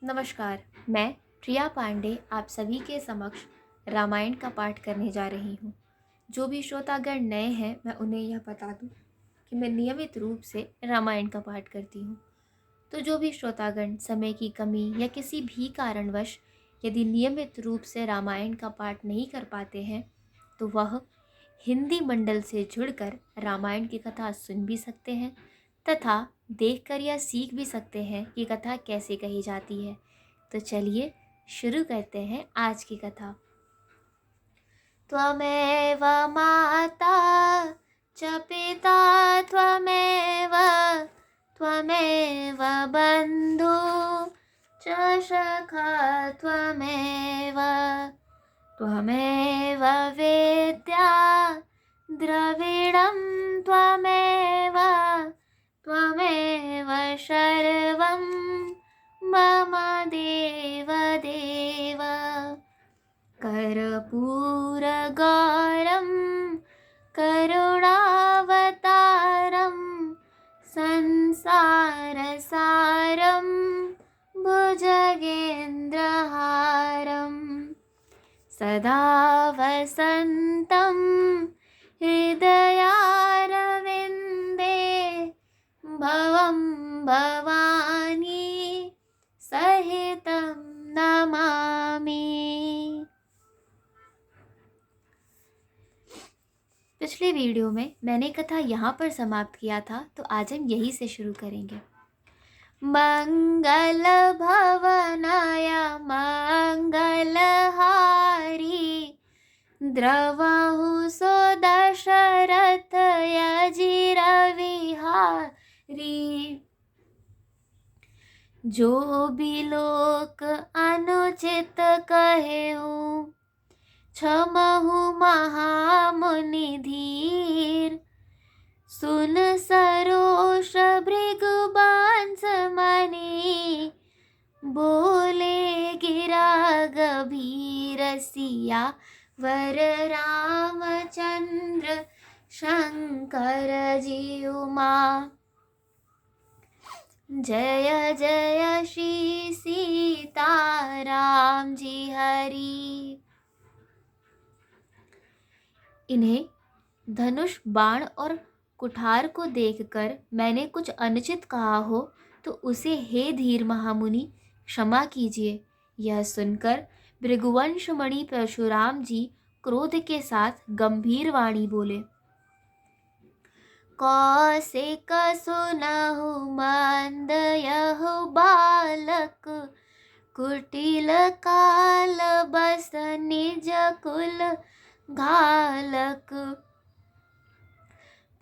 नमस्कार। मैं प्रिया पांडे आप सभी के समक्ष रामायण का पाठ करने जा रही हूँ। जो भी श्रोतागण नए हैं मैं उन्हें यह बता दूँ कि मैं नियमित रूप से रामायण का पाठ करती हूँ। तो जो भी श्रोतागण समय की कमी या किसी भी कारणवश यदि नियमित रूप से रामायण का पाठ नहीं कर पाते हैं तो वह हिंदी मंडल से जुड़कर रामायण की कथा सुन भी सकते हैं तथा देखकर यह सीख भी सकते हैं कि कथा कैसे कही जाती है। तो चलिए शुरू करते हैं आज की कथा। त्वमेव माता च पिता त्वमेव त्वमेव बन्धु च सखा त्वमेव त्वमेव वेद्या द्रविणं त्वमेव त्वमेव सर्वं मम देवदेव कर्पूरगौरं करुणावतारं संसारसारं भुजगेन्द्रहारं सदा वसन्तं हृदयारविन्दे भवं भवानी सहितं नमामि। पिछले वीडियो में मैंने कथा यहाँ पर समाप्त किया था, तो आज हम यही से शुरू करेंगे। मंगल भवनाय मंगलहारी द्रवहु सो दशरथ यजिरविहारी। जो भी लोक अनुचित कहेऊ क्षमहु महामुनि धीर। सुन सरोष भृगुबांस मणि बोले गिरा गंभीर सिया वर रामचंद्र शंकर जी उमा। जय जय श्री सीताराम जी हरि। इन्हें धनुष बाण और कुठार को देखकर मैंने कुछ अनुचित कहा हो तो उसे हे धीर महामुनि क्षमा कीजिए। यह सुनकर भृगुवंशमणि परशुराम जी क्रोध के साथ गंभीर वाणी बोले। कौशिक सुनहु मंद यहु बालक कुटिल काल बस निज कुल घालक।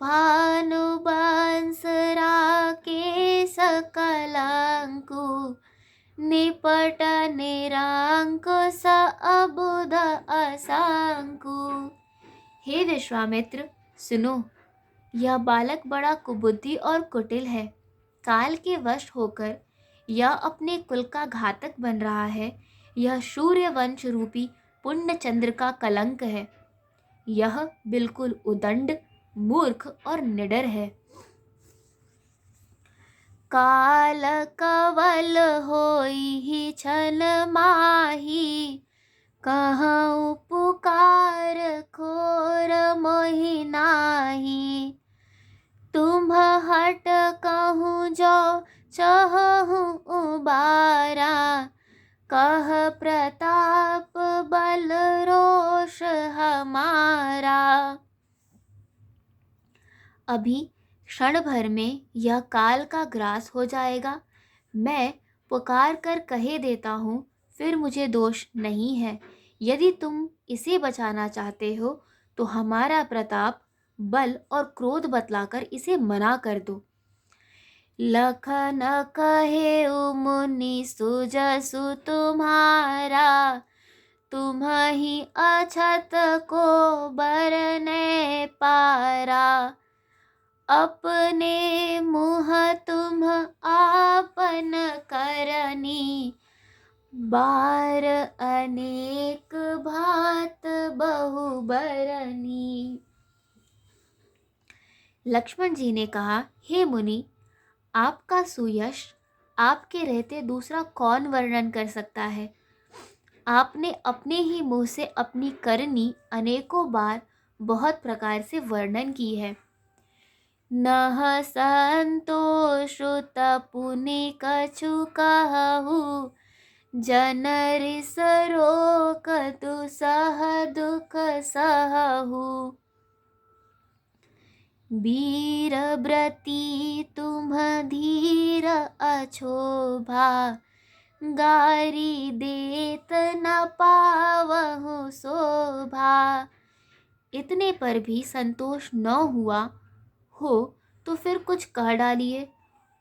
भानुवंश राकेश कलंकु निपट निरंकुश अबुध असंकु। हे विश्वामित्र सुनो, यह बालक बड़ा कुबुद्धि और कुटिल है। काल के वश होकर यह अपने कुल का घातक बन रहा है। यह सूर्यवंश रूपी पुण्य चंद्र का कलंक है। यह बिल्कुल उदंड मूर्ख और निडर है। काल कवल होई ही छल माही कहूँ पुकार खोर मोहि नाही। तुम हट कहूँ जो चहूँ उबारा कह प्रताप बल रोष हमारा। अभी क्षण भर में यह काल का ग्रास हो जाएगा। मैं पुकार कर कहे देता हूँ, फिर मुझे दोष नहीं है। यदि तुम इसे बचाना चाहते हो तो हमारा प्रताप बल और क्रोध बतलाकर इसे मना कर दो। लखन कहे मुनि सुजसु तुम्हारा तुम ही अछत को बरने पारा। अपने मुँह तुम आपन करनी बार अनेक भात बहु बरनी। लक्ष्मण जी ने कहा, हे मुनि, आपका सुयश आपके रहते दूसरा कौन वर्णन कर सकता है। आपने अपने ही मुँह से अपनी करनी अनेकों बार बहुत प्रकार से वर्णन की है। नह संतोषुत पुनि कछु कहु, जन रिस रोकतु सह दुख सहु। वीर व्रती तुम धीर अछोभा, गारी देत न पावहु शोभा। इतने पर भी संतोष न हुआ हो तो फिर कुछ कह डालिए।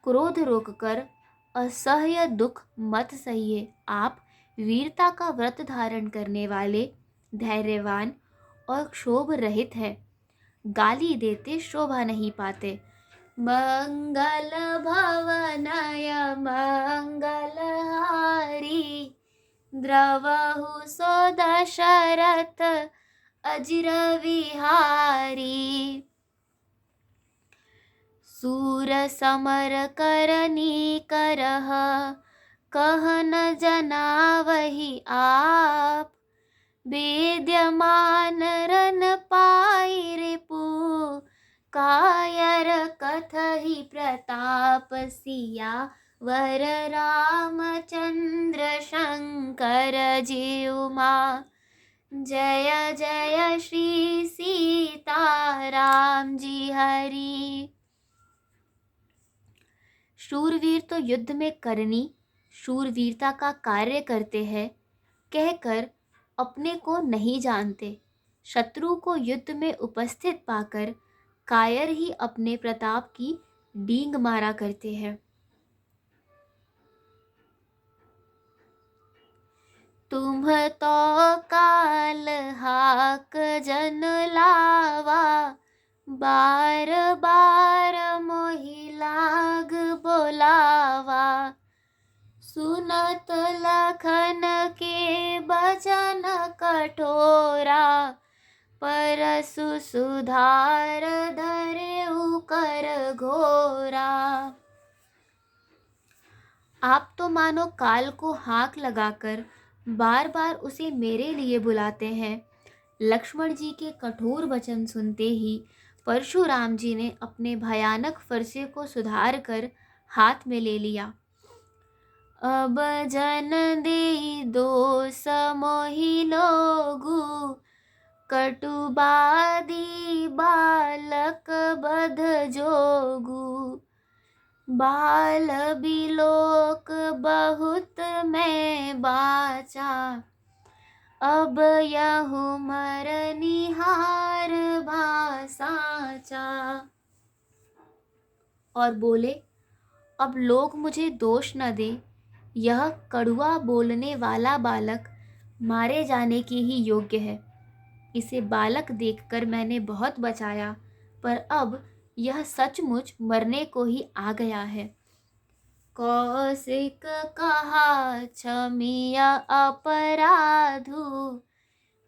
क्रोध रोककर असह्य दुख मत सहिए। आप वीरता का व्रत धारण करने वाले, धैर्यवान और क्षोभ रहित है। गाली देते शोभा नहीं पाते। मंगल भवनय मंगल हारी, द्रवहु सो दशरथ अजिर विहारी। सूर समर करनी करह, कहन जनावहि आप। वेद्यमान रन पाई रिपु, कायर कथहि प्रताप। सिया वर रामचंद्र शंकर जीउमा, जय जय श्री सीताराम जी हरि। शूरवीर तो युद्ध में करनी, शूरवीरता का कार्य करते हैं कहकर अपने को नहीं जानते। शत्रु को युद्ध में उपस्थित पाकर कायर ही अपने प्रताप की डींग मारा करते हैं। तुम तो काल हाक जन लावा, बार बार मोहि लाग बोलावा। सुनत लखन के बचन कठोरा, परसु सुधार धरेउ कर घोरा। आप तो मानो काल को हाक लगाकर बार बार उसे मेरे लिए बुलाते हैं। लक्ष्मण जी के कठोर वचन सुनते ही परशुराम जी ने अपने भयानक फरसे को सुधार कर हाथ में ले लिया। अब जन दे दोष मोहि लोगु, कटुबादी बालक बध जोगु। बाल बिलोक बहुत मैं बाचा, अब यहु मर निहार भासाचा। और बोले, अब लोग मुझे दोष न दे। यह कड़ुआ बोलने वाला बालक मारे जाने की ही योग्य है। इसे बालक देखकर मैंने बहुत बचाया, पर अब यह सचमुच मरने को ही आ गया है। कौशिक कहा क्षमिय अपराधु,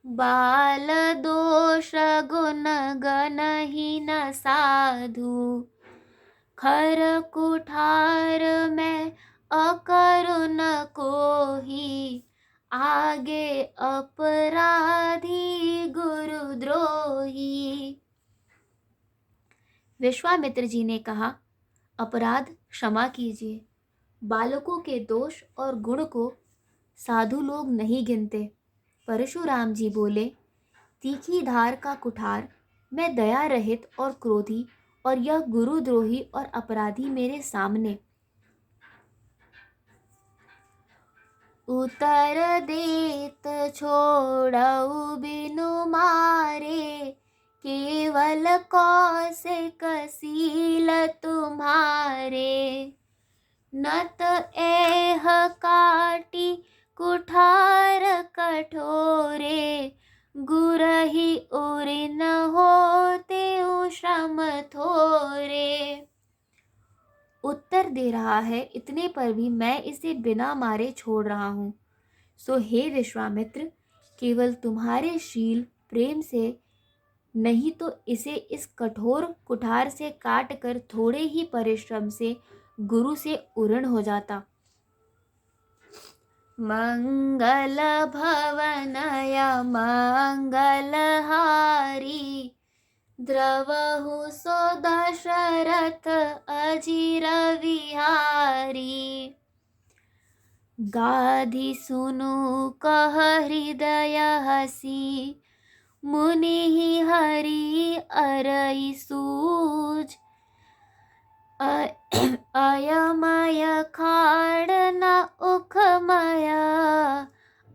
बाल दोष गुण गनहि न साधु। खर कुठार में अकरुण कोहि, आगे अपराधी गुरुद्रोही। विश्वामित्र जी ने कहा, अपराध क्षमा कीजिए। बालकों के दोष और गुण को साधु लोग नहीं गिनते। परशुराम जी बोले, तीखी धार का कुठार, मैं दया रहित और क्रोधी, और यह गुरुद्रोही और अपराधी मेरे सामने। उतर देत छोड़ऊ बिनु मारे, केवल कौशिक सील तुम्हारे। नत एह काटी कुठार कठोरे, गुरहि उरि न होते श्रम थोरे। उत्तर दे रहा है, इतने पर भी मैं इसे बिना मारे छोड़ रहा हूँ। सो हे विश्वामित्र, केवल तुम्हारे शील प्रेम से, नहीं तो इसे इस कठोर कुठार से काट कर थोड़े ही परिश्रम से गुरु से उऋण हो जाता। मंगल भवनय मंगलहारी, द्रवहु सो दशरथ अजिर विहारी। गाधि सुनु कह हृदय हसी, मुनि हरि अरई सूझ। अयमय खाड़ न उखमय,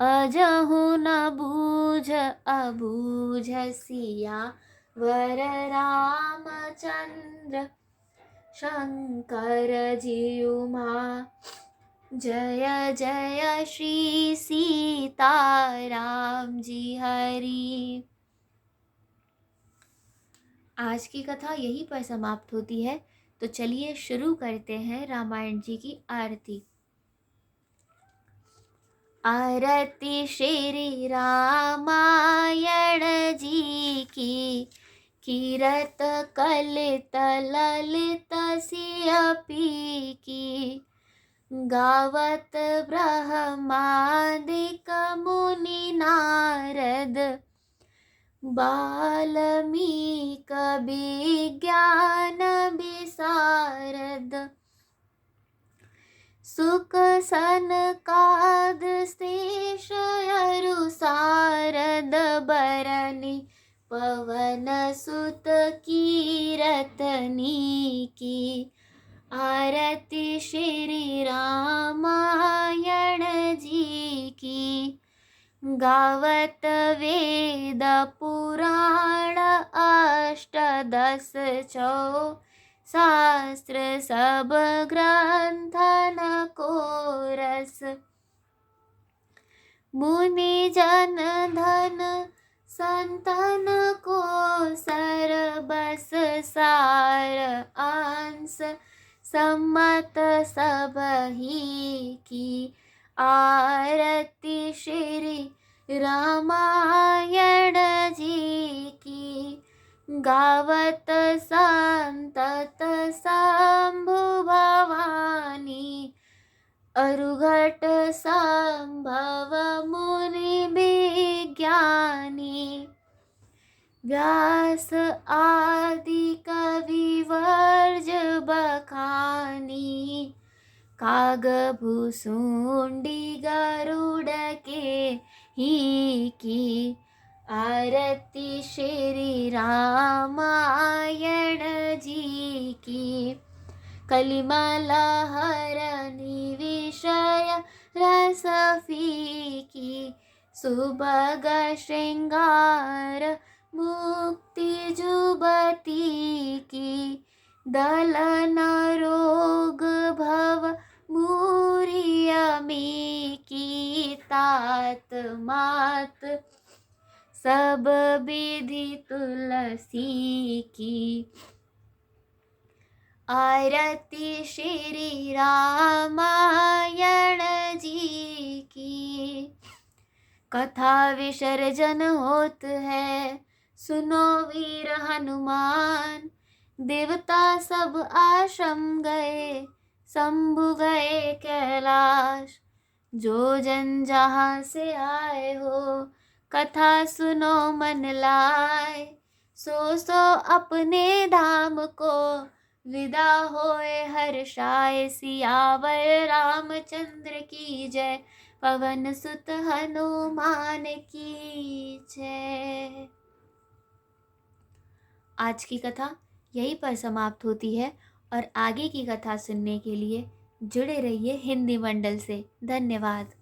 अजहु न बूझ अबूझ। सिया वर रामचंद्र शंकर जियुमा, जय जय श्री सीताराम जी हरि। आज की कथा यहीं पर समाप्त होती है। तो चलिए शुरू करते हैं रामायण जी की आरती। आरती श्री रामायण जी की, कीरत कलित ललित सियपी की। गावत ब्रह्मादिक मुनि नारद, बाल्मीक विज्ञान विशारद। सुक सनकाद शेष अरु सारद, बरनी पवन सुत कीरतनी की। आरती श्री रामायण जी की, गावत वेद पुराण अष्टदश छौ। शास्त्र सब ग्रंथन को रस, मुनि जन धन संतन को सर। बस सार अंश सम्मत सब ही की। आरती श्री रामायण जी की, गावत संतत शंभु भवानी। अरुघट संभव मुनि विज्ञानी, व्यास आदि कवि वर्ज बखानी। कागभूषुंडी गरुड़ के ही की। आरती श्री रामायण जी की, कलिमला हरनि विषय रस फीकी। सुभग श्रृंगार मुक्ति जुबती की। दलन रोग भव मूरियमी की। तात मात सब विधि तुलसी की। आरती श्री रामायण जी की। कथा विसर्जन होत है, सुनो वीर हनुमान। देवता सब आश्रम गए, शंभु गए कैलाश। जो जन जहाँ से आए हो, कथा सुनो मन लाए। सो अपने धाम को विदा होए हर्षाए। सियावर रामचंद्र की जय, पवन सुत हनुमान की जय। आज की कथा यहीं पर समाप्त होती है और आगे की कथा सुनने के लिए जुड़े रहिए हिंदी मंडल से। धन्यवाद।